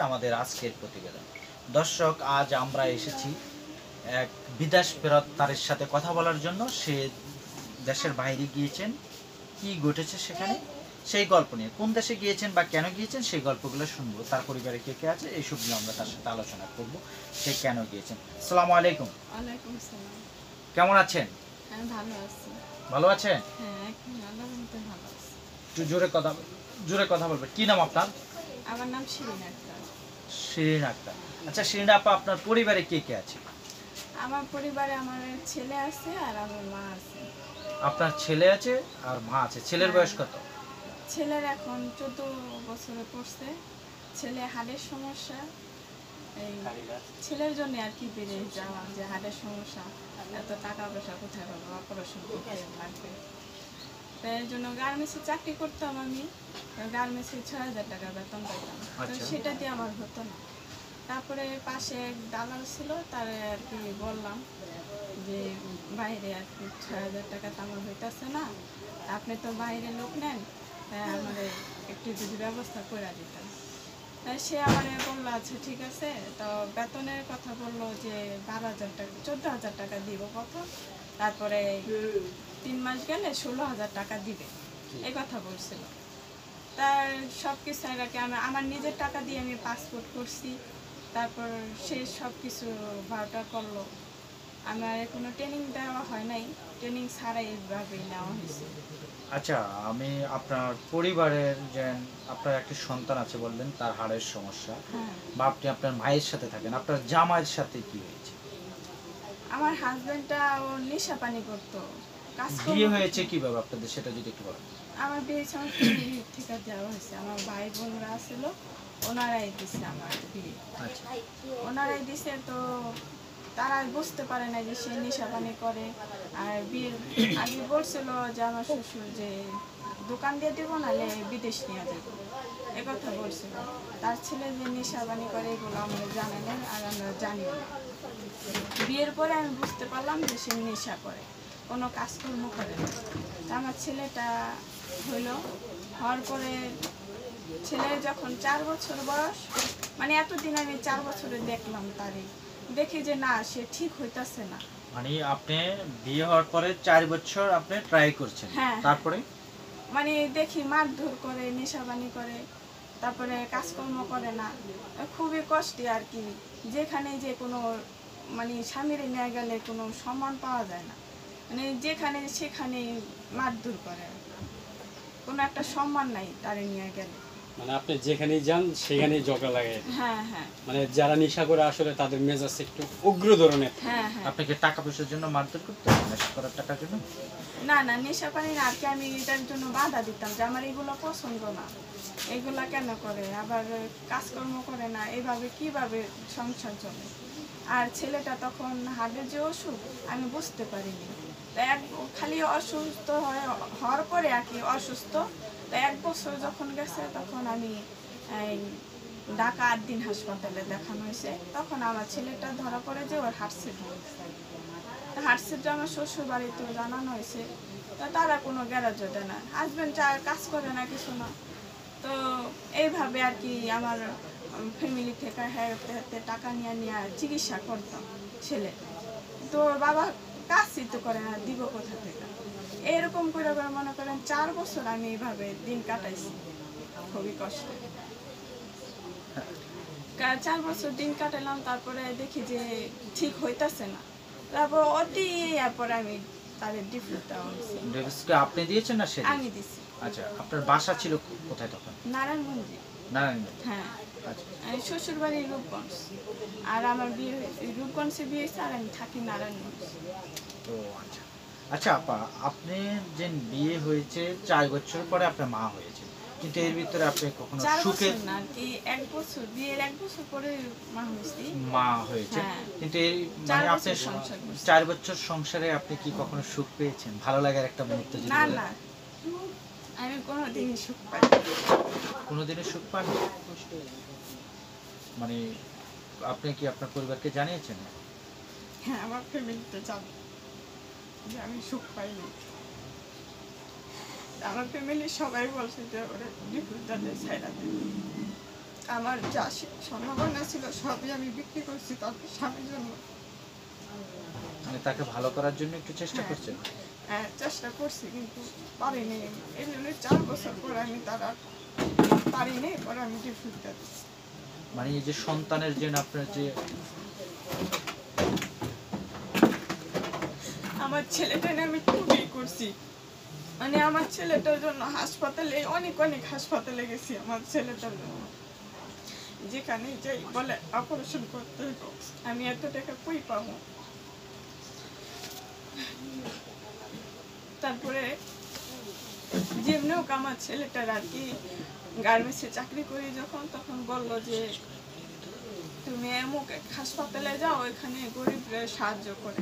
আমাদের আজকের প্রতিবেদন। দর্শক, আজ আমরা এসেছি এক বিদেশ ফেরত তারের সাথে কথা বলার জন্য। সে দেশের বাইরে গিয়েছেন, কি ঘটেছে সেখানে সেই গল্প নিয়ে, কোন দেশে গিয়েছেন বা কেন গিয়েছেন সেই গল্পগুলো শুনবো। তার পরিবারে কে কে আছে এইসবগুলো আমরা তার সাথে আলোচনা করব। সে কেন গিয়েছেন। আসসালামু আলাইকুম। ওয়ালাইকুম আসসালাম। কেমন আছেন? আমি ভালো আছি। ভালো আছেন? হ্যাঁ, এখন আল্লাহর রহমতে ভালো আছি। একটু জোরে কথা বলবেন। কি নাম আপনার? আমার নাম শিরিন আক্তার। শিরিন আক্তার। আচ্ছা শিরিন আপা, আপনার পরিবারে কে কে আছে? আমার পরিবারে আমার ছেলে আছে আর আমার মা আছে। আপনার ছেলে আছে আর মা আছে। ছেলের বয়স কত? ছেলের এখন 14 বছরে পড়ছে। ছেলে হাড়ের সমস্যা, এই ছেলের জন্য আর কি বেড়ে যাওয়া, যে হাড়ের সমস্যা, এত টাকা পয়সা কোথায় পাবো, অপারেশন করতে লাগবে। তাই এই জন্য গার্মেন্টসে চাকরি করতাম আমি। গার্মেন্টসে 6,000 টাকা বেতন পাইতাম, তো সেটা দিয়ে আমার হতো না। তারপরে পাশে এক দালাল ছিল, তার আর কি বললাম যে বাইরে আর কি 6,000 টাকা তো আমার হইতেছে না, আপনি তো বাইরে লোক নেন, তাই আমার একটু যদি ব্যবস্থা করে দিতেন। তাই সে আমার বললো আচ্ছা ঠিক আছে। তো বেতনের কথা বললো যে 12,000 টাকা, 14,000 টাকা দিব প্রথম, তারপরে 3 মাস গেলে 16,000 টাকা দিবে, এই কথা বলছিল। তার সব কিছু আগে আমার নিজের টাকা দিয়ে আমি পাসপোর্ট করছি। তারপর সে সব কিছু ভাড়াটা করলো। আমার কোনো ট্রেনিং দেওয়া হয় নাই, ট্রেনিং ছাড়াই এইভাবেই নেওয়া হয়েছে। আচ্ছা, আমি আপনার পরিবারের যে আপনার একটি সন্তান আছে বললেন, তার হাড়ের সমস্যা, বা আপনি আপনার মায়ের সাথে থাকেন, আপনার জামাইয়ের সাথে কি হয়েছে? আমার হাজবেন্ডটা ও নেশা পানি করতো, কাজ বিয়ে হয়েছে কিভাবে আপনাদের, সেটা যদি একটু বলেন। আমার বিয়ে আমার ফ্যামিলি থেকে দেওয়া হয়েছে। আমার ভাই বোনরা ছিল, ওনারাই দিছে আমার বিয়ে। আচ্ছা, ওনারাই দিছে, তো তারা বুঝতে পারে না যে সে নেশা পানি করে। আর বিয়ের আগে বলছিল যে আমার শ্বশুর যে দোকান দিয়ে দেবো, নাহলে বিদেশ নিয়ে দেবো, একথা বলছিল। তার ছেলে যে নেশা পানি করে এগুলো আমরা জানি না, আর আমরা জানিও না। বিয়ের পরে আমি বুঝতে পারলাম যে সে নেশা করে, কোনো কাজকর্ম করে না। তা আমার ছেলেটা হইলো, হওয়ার পরে ছেলে যখন 4 বছর বয়স, মানে এতদিন আমি 4 বছরে দেখলাম তারে, দেখি যে না, সে ঠিক হইতাছে না। মানে আপনি বিয়ে হওয়ার পরে 4 বছর আপনি ট্রাই করছেন, তারপরে মানে দেখি মারধর করে, নেশাবানি করে, তারপরে কাজকর্ম করে না, খুবই কষ্টে আর কি। যেখানে যে কোনো মানে স্বামীর নিয়ে গেলে কোনো সম্মান পাওয়া যায় না, মানে যেখানে সেখানে মারধর করে, কোনো একটা সম্মান নাই তারে নিয়ে গেলে। মানে আপনি যেখানেই যান সেখানেই ঝগড়া লাগে। হ্যাঁ হ্যাঁ, মানে যারা নেশা করে আসলে তাদের মেজাজ একটু উগ্র ধরনের। হ্যাঁ হ্যাঁ। আপনাকে টাকা পয়সার জন্য মারধর করতে, নেশা করার টাকার জন্য? না না, নেশা পানি না আর কি। আমি এটার জন্য বাধা দিতাম যে আমার এগুলো পছন্দ না, এগুলা কেন করে, আবার কাজকর্ম করে না, এইভাবে কিভাবে সংসার চলে। আর ছেলেটা তখন হার্টের যে অসুখ আমি বুঝতে পারিনি। খালি অসুস্থ হওয়ার পরে আর কি অসুস্থ। তো 1 বছর যখন গেছে, তখন আমি ঢাকা 8 দিন হাসপাতালে দেখানো হয়েছে। তখন আমার ছেলেটা ধরা পড়ে যে ওর হার্ট সিটটা আমার শ্বশুর বাড়িতেও জানানো হয়েছে। তো তারা কোনো গ্যারাজও দেয় না, হাজব্যান্ড কাজ করে না, কিছু না। তো এইভাবে আর কি আমার ফ্যামিলি থেকে হাতে টাকা নিয়ে চিকিৎসা করতাম ছেলে। তো ওর বাবা কাজই তো করে না, দিব কোথা থেকে। এরকম করে মনে করেন 4 বছর আমি এইভাবে দিন কাটাইছি, খুবই কষ্টে। 4 বছর দিন কাটালাম, তারপরে দেখি যে ঠিক হইতাছে না। তারপর এরপর আমি তাদের ডিভোর্স দেওয়া হয়েছে। ডিভোর্সকে আপনি দিয়েছেন না সে? আমি দিছি। আচ্ছা, আপনার বাসা ছিল কোথায় তখন? নারায়ণগঞ্জে। নারায়ণগঞ্জ। হ্যাঁ। আচ্ছা, শ্বশুর বাড়ি রূপগঞ্জ, আর আমার বিয়ে রূপগঞ্জে বিয়ে হয়েছে, আর আমি থাকি নারায়ণগঞ্জ। ও আচ্ছা। আচ্ছা আপা, আপনি যে বিয়ে হয়েছে 4 বছর পরে আপনার মা হয়েছে, কিন্তু এর ভিতরে আপনি কখনো সুখে না, এই 1 বছর, বিয়ের 1 বছর পরে মা হয়েছে, কিন্তু এই মানে আপনি 4 বছর সংসারে আপনি কি কখনো সুখ পেয়েছেন? ভালো লাগার একটা মুহূর্ত যদি না বলেন। না, আমি কোনোদিনই সুখ পাই। কোনোদিনও সুখ পান? মানে আপনি কি আপনার পরিবারকে জানিয়েছেন? হ্যাঁ, আমার ফ্যামিলিতে জানে যে আমি সুখ পাইনি। আমার ফ্যামিলি সবাই বলছে যে ওরা ডিভোর্স দিতে ছাইড়া দেবে। আমার যা সম্ভাবনা ছিল সবই আমি বিক্রি করছি তার স্বামীর জন্য। মানে তাকে ভালো করার জন্য একটু চেষ্টা হ্যাঁ। করছেন। হ্যাঁ, চেষ্টা করছি কিন্তু পারিনি। এই জন্য 4 বছর পরে আমি তারা পারিনি, পরে আমি ডিভোর্স দিয়েছি। মানে এই যে সন্তানের জন্য আপনার যে আমার ছেলেটা নিয়ে আমি খুবই করছি, মানে আমার ছেলেটার জন্য হাসপাতালে অনেক হাসপাতালে গেছি আমার ছেলেটার জন্য, যেখানে যাই বলে অপারেশন করতে হবে। আমি এত টাকা কই পাবো? তারপরে যেমনি হোক আমার ছেলেটার আর কি গার্মেন্টসে চাকরি করি যখন, তখন বললো যে তুমি এমুক এক হাসপাতালে যাও, ওইখানে গরিবরা সাহায্য করে।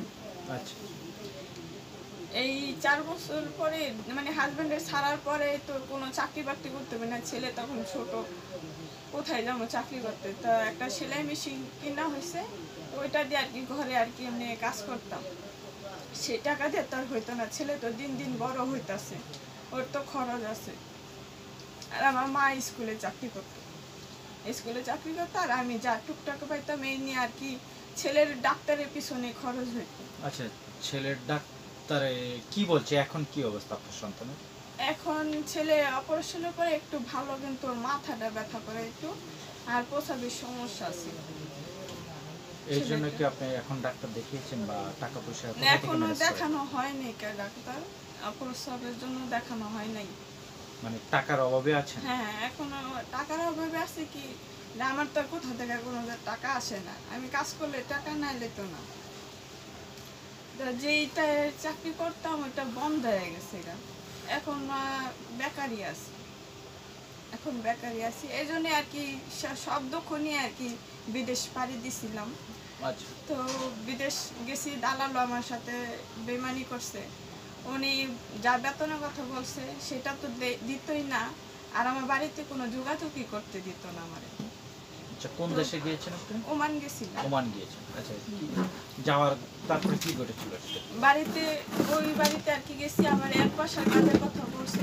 আচ্ছা এই 4 বছর পরে মানে হাজবেন্ডের ছাড়ার পরে তো কোনো চাকরি বাকরি করতে হবে না, ছেলে তখন ছোট, কোথায় যাবো চাকরি করতে? তা একটা সেলাই মেশিন কিনা হয়েছে, ওইটা দিয়ে আর কি ঘরে আর কি এমনি কাজ করতাম। সে টাকা দিয়ে তো আর হইতো না, ছেলে তো দিন দিন বড় হইতাছে, ওর তো খরচ আছে। আর আমার মা স্কুলে চাকরি করতো, আর আমি যা টুকটাক পাইতাম এই নিয়ে আর কি ছেলের ডাক্তারের পিছনে খরচ হইতো। আচ্ছা, ছেলের ডাক্তারে কি বলছে, এখন কি অবস্থা আপনার সন্তানের? এখন ছেলে অপারেশনের পরে একটু ভালো, কিন্তু ওর মাথাটা ব্যথা করে একটু, আর প্রসাবের সমস্যা আছে। এই জন্য কি আপনি এখন ডাক্তার দেখিয়েছেন বা টাকা পয়সা কোথা থেকে এখনো ম্যানেজ করেন? দেখানো হয়নি ডাক্তার, প্রসাবের জন্য দেখানো হয় নাই। মানে টাকার অভাবে আছেন? হ্যাঁ, এখনো টাকার অভাবে আছে কি না, আমার তো আর কোথা থেকে কোনো টাকা আসে না, আমি কাজ করলে টাকা নাইলে তো না। যেইটা চাকরি করতাম ওইটা বন্ধ হয়ে গেছে, এখন বেকারি আছি। এই জন্য আর কি সব দুঃখ নিয়ে আর কি বিদেশ পাড়ি দিছিলাম। আচ্ছা তো বিদেশ গেছি, দালালো আমার সাথে বেমানি করছে। উনি যা বেতনের কথা বলছে সেটা তো দিতই না, আর আমার বাড়িতে কোনো যোগাযোগই করতে দিত না আমারে। আচ্ছা, কোন দেশে গিয়েছেন আপনি? ওমান গেছিলাম। ওমান গিয়েছেন। আচ্ছা, যাওয়ার তারপরে কি ঘটেছিল সেটা? ওই বাড়িতে আর কি গেছি, আমার এক বাসার কাজের কথা বলছে।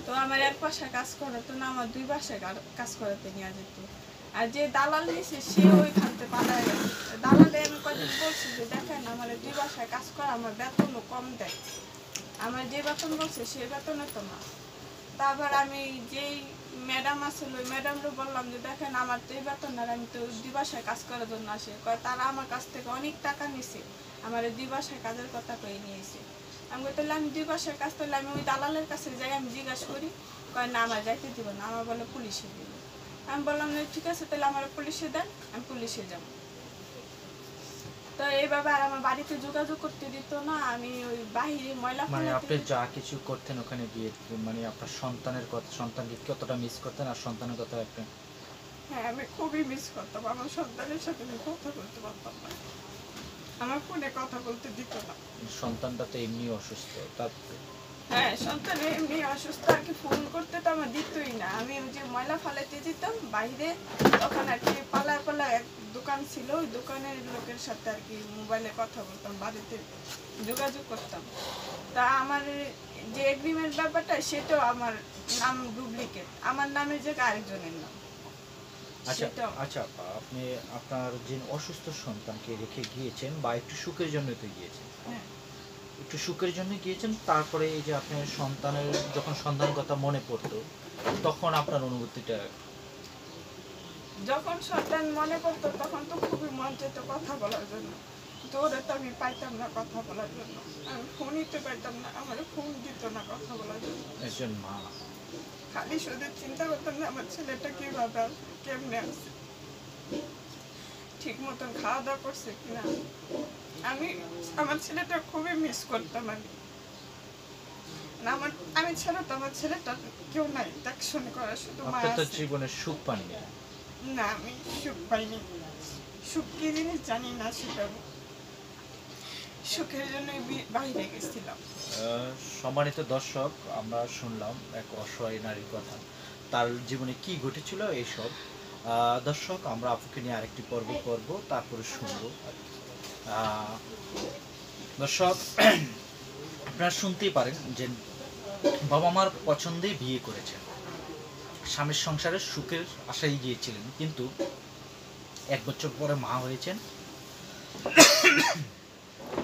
তো আমার এক বাসায় কাজ করাতো না, আমার 2 বাসায় কাজ করাতে নিয়ে যেত। আর যে দালাল নিয়েছে সে ওইখান থেকে পালায় গেছে। দালালে আমি কদিন বলছি যে দেখেন আমার 2 বাসায় কাজ করা, আমার বেতনও কম দেয়, আমার যে বেতন বলছে সে বেতনে তো না। তারপর আমি যেই ম্যাডাম আসলে ওই ম্যাডামরা বললাম যে দেখেন আমার তো এই বেতন আর আমি তো 2 বাসায় কাজ করার জন্য আসে, তারা আমার কাছ থেকে অনেক টাকা নিছে, আমার 2 বাসায় কাজের কথা কয়ে নিয়েছে। আমি তাহলে আমি 2 বাসায় কাজ করলে আমি ওই দালালের কাছে যাই, আমি জিজ্ঞাসা করি, কয় না আমার যাইতে দিব না, আমার বলে পুলিশে দিবে। আমি বললাম না ঠিক আছে, তাহলে আমার পুলিশে দেন, আমি পুলিশে যাব। তো এইভাবে আর আমার বাড়িতে যোগাযোগ করতে দিত না, আমি ওই বাহিরে ময়লা মানে ফেলাতে। আপনি যা কিছু করতেন ওখানে গিয়ে, মানে আপনার সন্তানের কথা, সন্তানকে কতটা মিস করতেন আর সন্তানের কথা আপনি? হ্যাঁ, আমি খুবই মিস করতাম, আমার সন্তানের সাথে আমি কথা বলতে পারতাম না, আমার ফোনে কথা বলতে দিত না। সন্তানটা তো এমনি অসুস্থ, তারপরে হ্যাঁ, সন্তান এমনি অসুস্থ আর কি, ফোন করতে তো আমার দিতই না। আমি ওই যে ময়লা ফালাইতে যেতাম বাইরে, তখন আর কি পালায় এক দোকান ছিল, ওই দোকানের লোকের সাথে আর কি মোবাইলে কথা বলতাম, বাড়িতে যোগাযোগ করতাম। তা আমার যে এগ্রিমেন্ট ব্যাপারটা সেটাও আমার নাম ডুপ্লিকেট, আমার নামের জায়গায় আরেকজনের নাম। আচ্ছা আচ্ছা, আপনি আপনার যে অসুস্থ সন্তানকে রেখে গিয়েছেন বা একটু সুখের জন্য তো গিয়েছেন, হ্যাঁ, একটু সুখের জন্য গিয়েছেন, তারপরে এই যে আপনার সন্তানের যখন সন্তানের কথা মনে পড়তো তখন আপনার অনুভূতিটা? যখন সন্তান মনে পড়তো তখন তো খুবই মন যেত কথা বলার জন্য, তো ওরা তো আমি পাইতাম না কথা বলার জন্য, আমি ফোন নিতে পাইতাম না, আমার ফোন দিত না কথা বলার জন্য। একজন মা খালি শুধু চিন্তা করতাম না আমার ছেলেটা কিভাবে কেমনে আছে, ঠিক মতন খাওয়া দাওয়া করছে কিনা। আমি আমার ছেলেটা খুবই মিস করতাম। আমি ছাড়া তো আমার ছেলেটা কেউ নাই দেখশন করা, শুধু মা আপনি তো আছে। জীবনে সুখ পাননি। না, আমি সুখ পাইনি, সুখ কি জিনিস জানি না, সেটা সুখের জন্য বাইরে গেছিলাম। সম্মানিত দর্শক, আমরা শুনলাম এক অসহায় নারীর কথা, তার জীবনে কি ঘটেছিল এইসব। দর্শক, আমরা আপুকে নিয়ে আরেকটি পর্ব করব, তারপরে শুনবো। দর্শক, আপনারা শুনতেই পারেন যে বাবা মার পছন্দেই বিয়ে করেছেন, স্বামীর সংসারে সুখের আশায় গিয়েছিলেন, কিন্তু 1 বছর পরে মা হয়েছেন।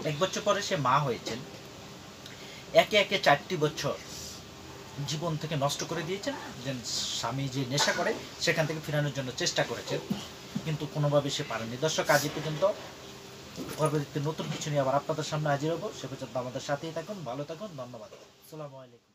1 বছর পরে সে মা হয়েছেন, একে একে 4টি বছর জীবন থেকে নষ্ট করে দিয়েছেন। যে স্বামী যে নেশা করে সেখান থেকে ফেরানোর জন্য চেষ্টা করেছেন, কিন্তু কোনোভাবে সে পারেনি। দর্শক, আজ এই পর্যন্ত। পরবর্তীতে নতুন কিছু নিয়ে আবার আপনাদের সামনে হাজির হবো। সে পর্যন্ত আমাদের সাথেই থাকুন, ভালো থাকুন, ধন্যবাদ। আসসালামু আলাইকুম।